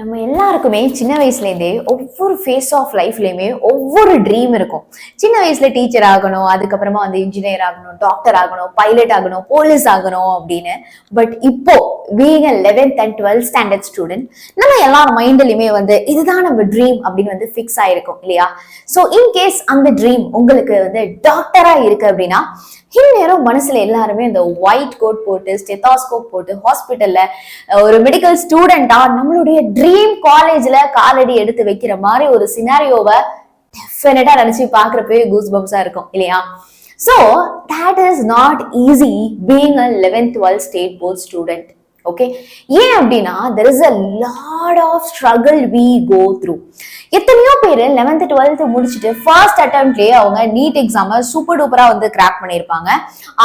நம்ம எல்லாருக்குமே சின்ன வயசுலேருந்தே ஒவ்வொரு ஃபேஸ் ஆஃப் லைஃப்லயுமே ஒவ்வொரு ட்ரீம் இருக்கும். சின்ன வயசுல டீச்சர் ஆகணும், அதுக்கப்புறமா வந்து இன்ஜினியர் ஆகணும், டாக்டர் ஆகணும், பைலட் ஆகணும், போலீஸ் ஆகணும் அப்படின்னு. பட் இப்போ being a 11th and 12th standard student, நம்ம எல்லார் மைண்ட்லயுமே வந்து இதுதான் நம்ம ட்ரீம் அப்படின்னு வந்து ஃபிக்ஸ் ஆயிருக்கும் இல்லையா? ஸோ இன்கேஸ் அந்த ட்ரீம் உங்களுக்கு வந்து டாக்டரா இருக்கு அப்படின்னா, இந்நேரம் மனசுல எல்லாருமே இந்த ஒயிட் கோட் போட்டு ஸ்டெத்தாஸ்கோப் போட்டு ஹாஸ்பிட்டல்ல ஒரு மெடிக்கல் ஸ்டூடெண்டா நம்மளுடைய ட்ரீம் காலேஜ்ல காலடி எடுத்து வைக்கிற மாதிரி ஒரு சினாரியோவை டெஃபினட்டா நினைச்சு பாக்குறப்பவே கூஸ் பம்ஸா இருக்கும் இல்லையா? So that is not easy being a 11th 12th state board student. Okay, ஏன் அப்படின்னா there is a lot of struggle we go through. எத்தனையோ பேர் 11th 12th முடிச்சுட்டு ஃபர்ஸ்ட் அட்டெம்ப்ட்லயே அவங்க நீட் எக்ஸாம சூப்பர் டூப்பரா வந்து கிராக் பண்ணியிருப்பாங்க.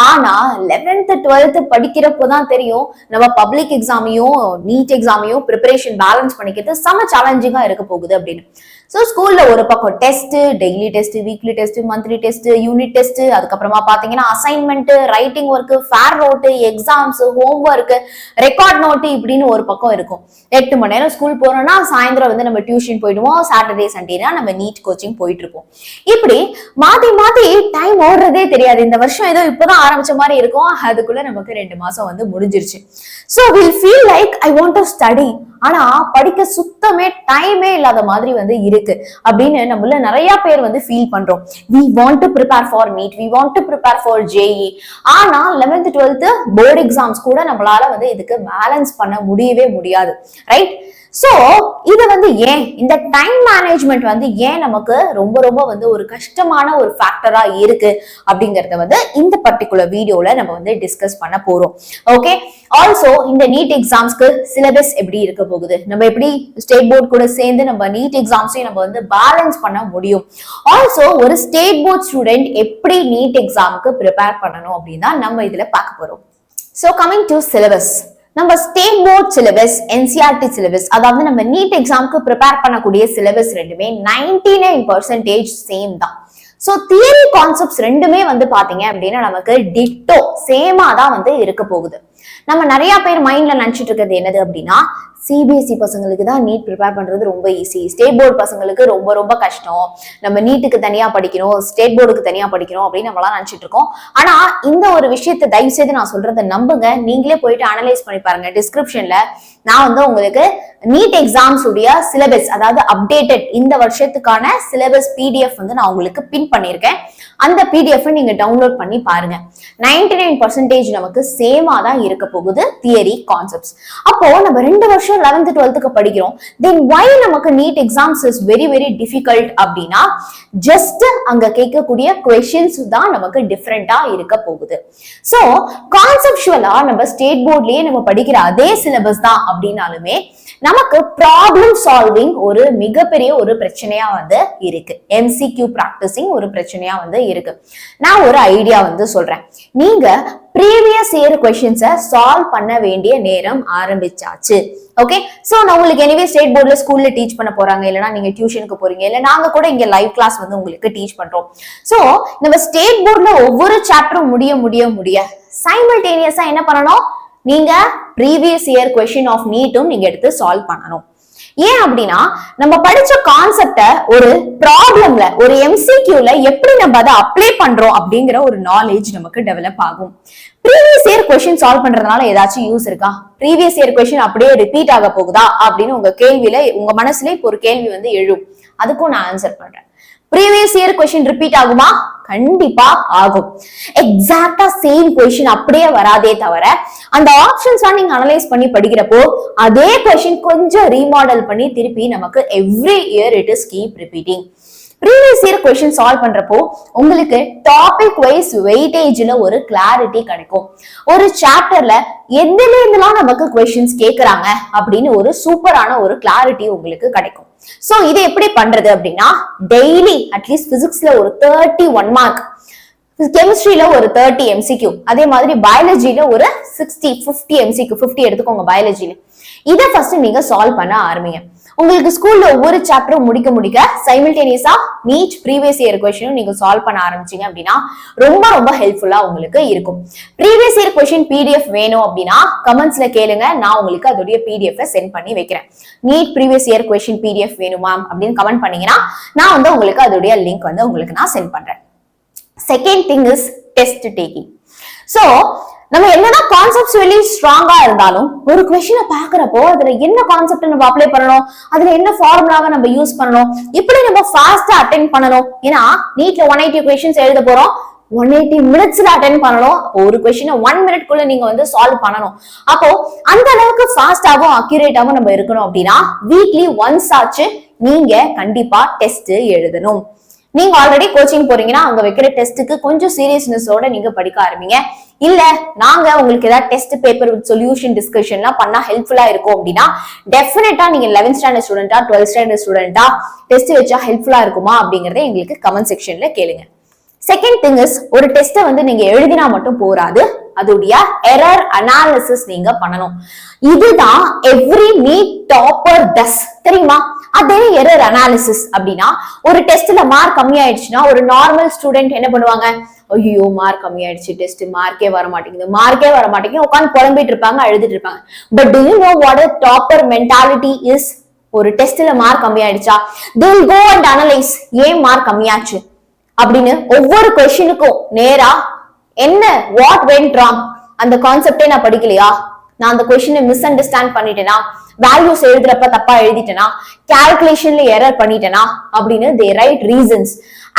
ஆனா 11th 12th படிக்கிறப்போ தான் தெரியும் நம்ம பப்ளிக் எக்ஸாமையும் நீட் எக்ஸாமையும் ப்ரிப்பரேஷன் பேலன்ஸ் பண்ணிக்கிறது செம சேலஞ்சிங்கா இருக்க போகுது அப்படின்னு. ஸோ ஸ்கூல்ல ஒரு பக்கம் test, daily test, weekly test, monthly test, unit test, அதுக்கப்புறமா பாத்தீங்கன்னா assignment, writing work, fair note, exams, home work, record note இப்படின்னு ஒரு பக்கம் இருக்கும். 8 மணி நேரம் ஸ்கூல் போறோம்னா சாயந்தரம் வந்து நம்ம டியூஷன் போயிடுவோம், சாட்டர்டே சண்டேனா நம்ம நீட் கோச்சிங் போயிட்டு இருப்போம். இப்படி மாத்தி மாத்தி டைம் ஓடுறதே தெரியாது. இந்த வருஷம் ஏதோ இப்பதான் ஆரம்பிச்ச மாதிரி இருக்கும், அதுக்குள்ள நமக்கு 2 மாசம் வந்து முடிஞ்சிருச்சு. So will feel like I want to study, ஆனா படிக்க சுத்தமே டைமே இல்லாத மாதிரி வந்து இருக்கு அப்படின்னு நம்மள நிறைய பேர் வந்து ஃபீல் பண்றோம். we want to prepare for NEET, we want to prepare for JEE. ஆனா 11th 12th போர்டு எக்ஸாம்ஸ் கூட நம்மளால வந்து இதுக்கு பேலன்ஸ் பண்ண முடியவே முடியாது, ரைட்? சோ இது வந்து ஏன் இந்த டைம் மேனேஜ்மெண்ட் வந்து ஏன் நமக்கு ரொம்ப ரொம்ப வந்து ஒரு கஷ்டமான ஒரு ஃபேக்டரா இருக்கு அப்படிங்கறத வந்து இந்த பர்டிகுலர் வீடியோல நம்ம வந்து டிஸ்கஸ் பண்ண போறோம். ஓகே, ஆல்சோ இந்த நீட் எக்ஸாம்ஸ்க்கு சிலபஸ் எப்படி இருக்க போகுது, நம்ம எப்படி ஸ்டேட் போர்ட் கூட சேர்ந்து நம்ம நீட் எக்ஸாம்ஸையும் நம்ம வந்து பேலன்ஸ் பண்ண முடியும், ஆல்சோ ஒரு ஸ்டேட் போர்ட் ஸ்டூடெண்ட் எப்படி நீட் எக்ஸாமுக்கு ப்ரிப்பேர் பண்ணணும் அப்படின்னு தான் நம்ம இதுல பார்க்க போறோம். ஸோ கமிங் டு சிலபஸ், நம்ம state board syllabus, NCERT syllabus, அதாவது நம்ம நீட் எக்ஸாமுக்கு ப்ரிப்பேர் பண்ணக்கூடிய சிலபஸ் ரெண்டுமே 99% சேம் தான். ஸோ தியரி கான்செப்ட்ஸ் ரெண்டுமே வந்து பாத்தீங்க அப்படின்னா நமக்கு டிட்டோ சேமா தான் வந்து இருக்க போகுது. நம்ம நிறைய பேர் மைண்ட்ல நினைச்சிட்டு இருக்கிறது என்னது அப்படின்னா, சிபிஎஸ்இ பசங்களுக்கு தான் நீட் ப்ரிப்பேர் பண்றது ரொம்ப ஈஸி, ஸ்டேட் போர்டு பசங்களுக்கு ரொம்ப ரொம்ப கஷ்டம், நம்ம நீட்டுக்கு தனியா படிக்கணும், ஸ்டேட் போர்டுக்கு தனியா படிக்கணும் அப்படின்னு நம்மளாம் நினைச்சிட்டு இருக்கோம். ஆனா இந்த ஒரு விஷயத்தை தயவு செய்து நான் சொல்றதை நம்புங்க, நீங்களே போயிட்டு அனலைஸ் பண்ணி பாருங்க. டிஸ்கிரிப்ஷன்ல நான் வந்து உங்களுக்கு நீட் எக்ஸாம்ஸ் உடைய சிலபஸ், அதாவது அப்டேட்டட் இந்த வருஷத்துக்கான சிலபஸ் பிடிஎஃப் வந்து நான் உங்களுக்கு பின் பண்ணியிருக்கேன். அந்த பிடிஎஃப் நீங்க டவுன்லோட் பண்ணி பாருங்க. 99% நமக்கு சேமா தான் இருக்க போகுது தியரி கான்செப்ட்ஸ். அப்போ நம்ம 2 வருஷம் 11th 12th படிக்கிறோம், தென் why நமக்கு NEET exams is very very difficult அப்படின்னா, ஜஸ்ட் அங்க கேட்கக்கூடிய கொஸ்டின்ஸ் தான் நமக்கு டிஃபரெண்டா இருக்க போகுது. சோ கான்செப்சுவலா நம்ம ஸ்டேட் போர்ட்லயே நம்ம படிக்கிற அதே சிலபஸ் தான் அப்படின்னாலுமே நமக்கு ப்ராப்ளம் சால்விங் ஒரு மிகப்பெரிய ஒரு பிரச்சனையா வந்து இருக்கு. எம்சிக்யூ பிராக்டிசிங் ஒரு பிரச்சனையா வந்து இருக்கு. நான் ஒரு ஐடியா வந்து சொல்றேன். நீங்க ப்ரீவியஸ் இயர் கொஸ்டின்ஸை சால்வ் பண்ண வேண்டிய நேரம் ஆரம்பிச்சாச்சு. ஓகே, சோ நான் உங்களுக்கு எனிவே ஸ்டேட் போர்ட்ல ஸ்கூல்ல டீச் பண்ண போறாங்க, இல்லைன்னா நீங்க டியூஷனுக்கு போறீங்க, இல்ல நாங்க கூட இங்க லைவ் கிளாஸ் வந்து உங்களுக்கு டீச் பண்றோம். சோ நம்ம ஸ்டேட் போர்ட்ல ஒவ்வொரு சாப்டரும் முடிய சைமல்டேனியஸா என்ன பண்ணணும், நீங்க ப்ரீவியஸ் இயர் கொஸ்டின் ஆஃப் நீட்டும் நீங்க எடுத்து சால்வ் பண்ணணும். ஏன் அப்படின்னா, நம்ம படிச்ச கான்செப்ட ஒரு ப்ராப்ளம்ல, ஒரு எம்சிக்யூல எப்படி நம்ம அதை அப்ளை பண்றோம் அப்படிங்கிற ஒரு நாலேஜ் நமக்கு டெவலப் ஆகும். ப்ரீவியஸ் இயர் கொஸ்டின் சால்வ் பண்றதுனால ஏதாச்சும் யூஸ் இருக்கா? ப்ரீவியஸ் இயர் கொஸ்டின் அப்படியே ரிப்பீட் ஆக போகுதா அப்படின்னு உங்க கேள்வியில, உங்க மனசுல இப்போ ஒரு கேள்வி வந்து எழும். அதுக்கும் நான் ஆன்சர் பண்றேன். ப்ரீவியஸ் இயர் கொஸ்டின் ரிப்பீட் ஆகுமா? கண்டிப்பா ஆகும். எக்ஸாக்டா சேம் கொஸ்டின் அப்படியே வராதே தவிர, அந்த ஆப்ஷன்ஸ் நீங்க அனலைஸ் பண்ணி படிக்கிறப்போ அதே கொஸ்டின் கொஞ்சம் ரீமாடல் பண்ணி திருப்பி நமக்கு every year it is keep repeating. Previous year question solve பண்றப்போ உங்களுக்கு டாபிக் வைஸ் வெயிட்டேஜ்ல ஒரு கிளாரிட்டி கிடைக்கும். ஒரு சாப்டர்ல எதுல இருந்தெல்லாம் நமக்கு கொஸ்டின்ஸ் கேக்குறாங்க அப்படின்னு ஒரு சூப்பரான ஒரு கிளாரிட்டி உங்களுக்கு கிடைக்கும். சோ இது எப்படி பண்றது அப்படின்னா, டெய்லி அட்லீஸ்ட் பிசிக்ஸ்ல ஒரு 31 மார்க், கெமிஸ்ட்ரியில ஒரு 30 எம்சிக்யூ, அதே மாதிரி பயாலஜில ஒரு 60 50 எம்சிக்யூ 50 எடுத்துக்கோங்க பயாலஜில. இதை ஃபர்ஸ்ட் நீங்க சால்வ் பண்ண ஆரம்பிங்க. உங்களுக்கு ஸ்கூல்ல ஒவ்வொரு சாப்டரும் முடிக்க சைமல்டேனியஸா நீட் ப்ரீவியஸ் இயர் கொஸ்டினும் நீங்க சால்வ் பண்ண ஆரம்பிச்சீங்க அப்படின்னா ரொம்ப ரொம்ப ஹெல்ப்ஃபுல்லா உங்களுக்கு இருக்கும். ப்ரீவியஸ் இயர் கொஸ்டின் PDF வேணும் அப்படின்னா கமெண்ட்ஸ்ல கேளுங்க, நான் உங்களுக்கு அதோடைய PDF சென்ட் பண்ணி வைக்கிறேன். NEET previous year question PDF வேணுமா அப்படின்னு கமெண்ட் பண்ணீங்கன்னா நான் வந்து உங்களுக்கு அதோடைய லிங்க் வந்து உங்களுக்கு நான் சென்ட் பண்றேன். Second thing is test taking. So நம்ம என்னதான் கான்செப்ட்ஸ்வலி ஸ்ட்ராங்கா இருந்தாலும் ஒரு கொஸ்டினை பாக்குறப்போ அதுல என்ன கான்செப்ட் நம்ம அப்ளை பண்ணணும், அதுல என்ன ஃபார்முலாவை நம்ம யூஸ் பண்ணணும், இப்படி நம்ம ஃபாஸ்டா அட்டென்ட் பண்ணணும். ஏன்னா நீட்ல 180 கொஸ்டின்ஸ் எழுத போறோம், 180 மினிட்ஸ்ல அட்டென்ட் பண்ணணும். ஒரு கொஸ்டினை 1 மினிட் குள்ள நீங்க வந்து சால்வ் பண்ணணும். அப்போ அந்த அளவுக்கு ஃபாஸ்டாவும் அக்யூரேட்டாவும் நம்ம இருக்கணும் அப்படின்னா வீக்லி ஒன்ஸ் ஆச்சு நீங்க கண்டிப்பா டெஸ்ட் எழுதணும். நீங்க ஆல்ரெடி கோச்சிங் போறீங்கன்னா அங்க வைக்கிற டெஸ்ட்டுக்கு கொஞ்சம் சீரியஸ்னஸோட நீங்க படிக்க ஆரம்பிங்க. இல்ல நாங்க உங்களுக்கு ஏதாவது டெஸ்ட் பேப்பர் வித் சொல்யூஷன் டிஸ்கஷன்லாம் பண்ணா ஹெல்ப்ஃபுல்லா இருக்கும் அப்படின்னா டெஃபினட்டா நீங்க 11th ஸ்டாண்டர்ட் ஸ்டூடெண்டா 12th ஸ்டாண்டர்ட் ஸ்டூடெண்டா டெஸ்ட் வச்சா ஹெல்ப்ஃபுல்லா இருக்குமா அப்படிங்கறத எங்களுக்கு கமெண்ட் செக்ஷன்ல கேளுங்க. செகண்ட் திங் இஸ் ஒரு டெஸ்ட்டை வந்து நீங்க எழுதினா மட்டும் போராது, அதோடைய எரர் அனாலிசிஸ் நீங்க பண்ணணும். இதுதான் எவ்ரி நீட் டாப்பர் டஸ், தெரியுமா? அதே எரர் அனாலிசிஸ் அப்படின்னா ஒரு டெஸ்ட்ல மார்க் கம்மி ஆயிடுச்சுன்னா ஒரு நார்மல் ஸ்டூடெண்ட் என்ன பண்ணுவாங்க, ஐயோ மார்க் கம்மி ஆயிடுச்சு, டெஸ்ட் மார்க்கே வர மாட்டேங்குது உட்காந்து புலம்பிட்டு இருப்பாங்க, அழுதுட்டு இருப்பாங்க. But to you know what a topper mentality is? ஒரு டெஸ்ட்ல மார்க் கம்மி ஆயிடுச்சா they will go and analyze ஏன் மார்க் கம்மியாச்சு அப்படின்னு ஒவ்வொரு கொஸ்டினுக்கும் நேரா என்ன வாட் வென்ட் ராங், அந்த கான்செப்டே நான் படிக்கலையா, நான் அந்த கொஸ்டினை மிஸ் அண்டர்ஸ்டாண்ட் பண்ணிட்டேனா, வேல்யூஸ் எழுதுறப்ப தப்பா எழுதிட்டேனா, கால்குலேஷன்ல எரர் பண்ணிட்டேனா அப்படின்னு they write reasons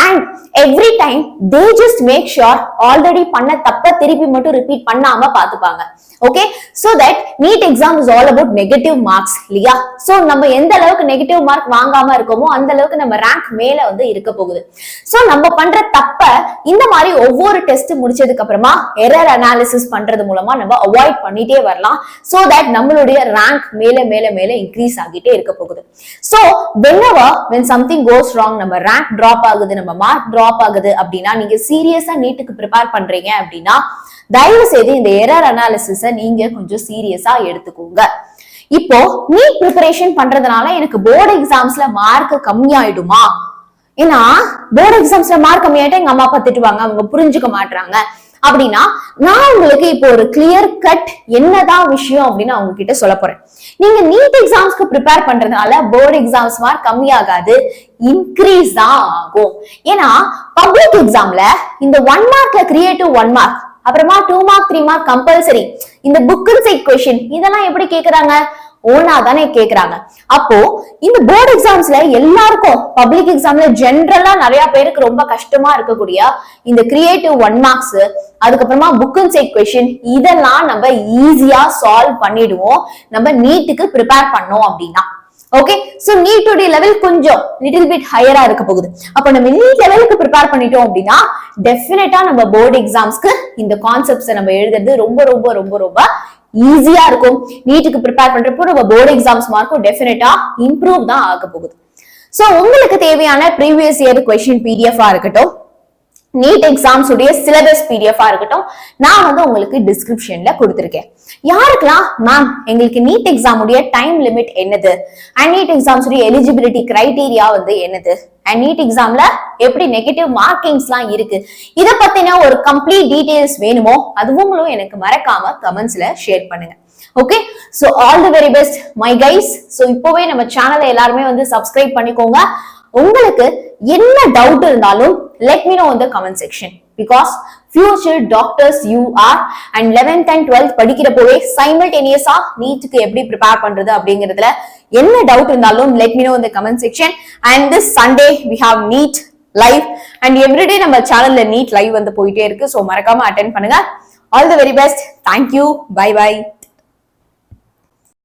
and every time they just make sure already பண்ண தப்ப திருப்பி மட்டும் ரிப்பீட் பண்ணாம பாத்துப்பாங்க. Okay, so that NEET exam is all about negative marks இல்லையா? சோ நம்ம எந்த அளவுக்கு நெகட்டிவ் மார்க் வாங்காம இருக்கோமோ அந்த அளவுக்கு நம்ம ரேங்க் மேல வந்து இருக்க போகுது. சோ நம்ம பண்ற தப்ப இந்த மாதிரி ஒவ்வொரு டெஸ்ட் முடிச்சதுக்கு அப்புறமா எரர் அனாலிசிஸ் பண்றது மூலமா நம்ம அவாய்ட் பண்ணிட்டே வரலாம். so that நம்மளுடைய ரேங்க் மேல மேல மேல இன்க்ரீஸ் ஆகிட்டே இருக்க போகுது. So whenever when something goes wrong, நம்ம ரேங்க் டிராப் ஆகுது, நம்ம மார்க் டிராப் ஆகுது அப்படின்னா நீங்க சீரியஸா நீட்டுக்கு ப்ரிப்பேர் பண்றீங்க அப்படின்னா தயவு செய்து இந்த எரர் அனாலிசிஸ நீங்க கொஞ்சம் சீரியஸா எடுத்துக்கோங்க. இப்போ நீட் ப்ரிப்பரேஷன் பண்றதுனால எனக்கு போர்டு எக்ஸாம்ஸ்ல மார்க் கம்மியாயிடுமா? ஏன்னா போர்டு எக்ஸாம்ஸ்ல மார்க் கம்மியாயிட்டா எங்க அம்மா அப்பா திட்டுவாங்க, அவங்க புரிஞ்சுக்க மாட்டாங்க அப்படின்னா நான் உங்களுக்கு இப்போ ஒரு கிளியர் கட் என்னதான் விஷயம் அப்படின்னு அவங்க கிட்ட சொல்ல போறேன். நீங்க நீட் எக்ஸாம்ஸ்க்கு ப்ரிப்பேர் பண்றதுனால போர்டு எக்ஸாம்ஸ் மார்க் கம்மியாகாது, இன்க்ரீஸ் தான் ஆகும். ஏன்னா பப்ளிக் எக்ஸாம்ல இந்த 1 மார்க்ல கிரியேட்டிவ் 1 மார்க், அப்புறமா 2 மார்க் 3 மார்க் கம்பல்சரி, இந்த புக் அண்ட் சைட் கொஸ்டின் இதெல்லாம் எப்படி கேக்குறாங்க, ஓனா தானே கேக்குறாங்க. அப்போ இந்த போர்டு எக்ஸாம்ஸ்ல எல்லாருக்கும் பப்ளிக் எக்ஸாம்ல ஜென்ரலா நிறைய பேருக்கு ரொம்ப கஷ்டமா இருக்கக்கூடிய இந்த கிரியேட்டிவ் 1 மார்க்ஸ், அதுக்கப்புறமா புக் அண்ட் சைட் கொஸ்டின் இதெல்லாம் நம்ம ஈஸியா சால்வ் பண்ணிடுவோம் நம்ம நீட்டுக்கு ப்ரிப்பேர் பண்ணோம் அப்படின்னா. ஓகே, சோ நீட்டுடைய லெவல் கொஞ்சம் லிட்டில் பிட் ஹையரா இருக்க போகுது. அப்ப நம்ம நீட் லெவலுக்கு ப்ரிப்பேர் பண்ணிட்டோம் அப்படின்னா டெஃபினட்டா நம்ம போர்டு எக்ஸாம்ஸ்க்கு இந்த கான்செப்ட்ஸ் நம்ம எழுதுறது ரொம்ப ரொம்ப ரொம்ப ரொம்ப ஈஸியா இருக்கும். நீட்டுக்கு ப்ரிப்பேர் பண்றப்போ நம்ம போர்டு எக்ஸாம்ஸ் மார்க்கும் டெஃபினட்டா இம்ப்ரூவ் தான் ஆக போகுது. சோ உங்களுக்கு தேவையான ப்ரீவியஸ் இயர் கொஸ்டின் PDF இருக்கட்டும், நீட் எக்ஸாம்ஸ் உடைய சிலபஸ் PDF இருக்கட்டும், நான் வந்து உங்களுக்கு டிஸ்கிரிப்ஷன்ல கொடுத்திருக்கேன். யாருக்கெல்லாம் மேம் எங்களுக்கு நீட் எக்ஸாம் உடைய டைம் லிமிட் என்னது, அண்ட் நீட் எக்ஸாம்ஸ் உடைய எலிஜிபிலிட்டி கிரைட்டீரியா வந்து என்னது, அண்ட் நீட் எக்ஸாம்ல எப்படி நெகட்டிவ் மார்க்கிங்ஸ் எல்லாம் இருக்கு, இத பத்தின ஒரு கம்ப்ளீட் டீடைல்ஸ் வேணுமோ அதுவும் எனக்கு மறக்காம கமெண்ட்ஸ்ல ஷேர் பண்ணுங்க. Okay, so all the very best my guys. So இப்போவே நம்ம சேனலை எல்லாருமே வந்து சப்ஸ்கிரைப் பண்ணிக்கோங்க. உங்களுக்கு என்ன டவுட் இருந்தாலும் let me know in the comment section because future doctors you are and 11th and 12th படிக்கிறப்போவே simultaneously நீட்க்கு எப்படி prepare பண்றது அப்படிங்கிறதுல என்ன டவுட் இருந்தாலும் let me know in the comment section. And this Sunday we have NEET live and everyday நம்ம சேனல்ல NEET live வந்து போயிட்டே இருக்கு. சோ மறக்காம அட்டெண்ட் பண்ணுங்க. All the very best. Thank you. Bye bye.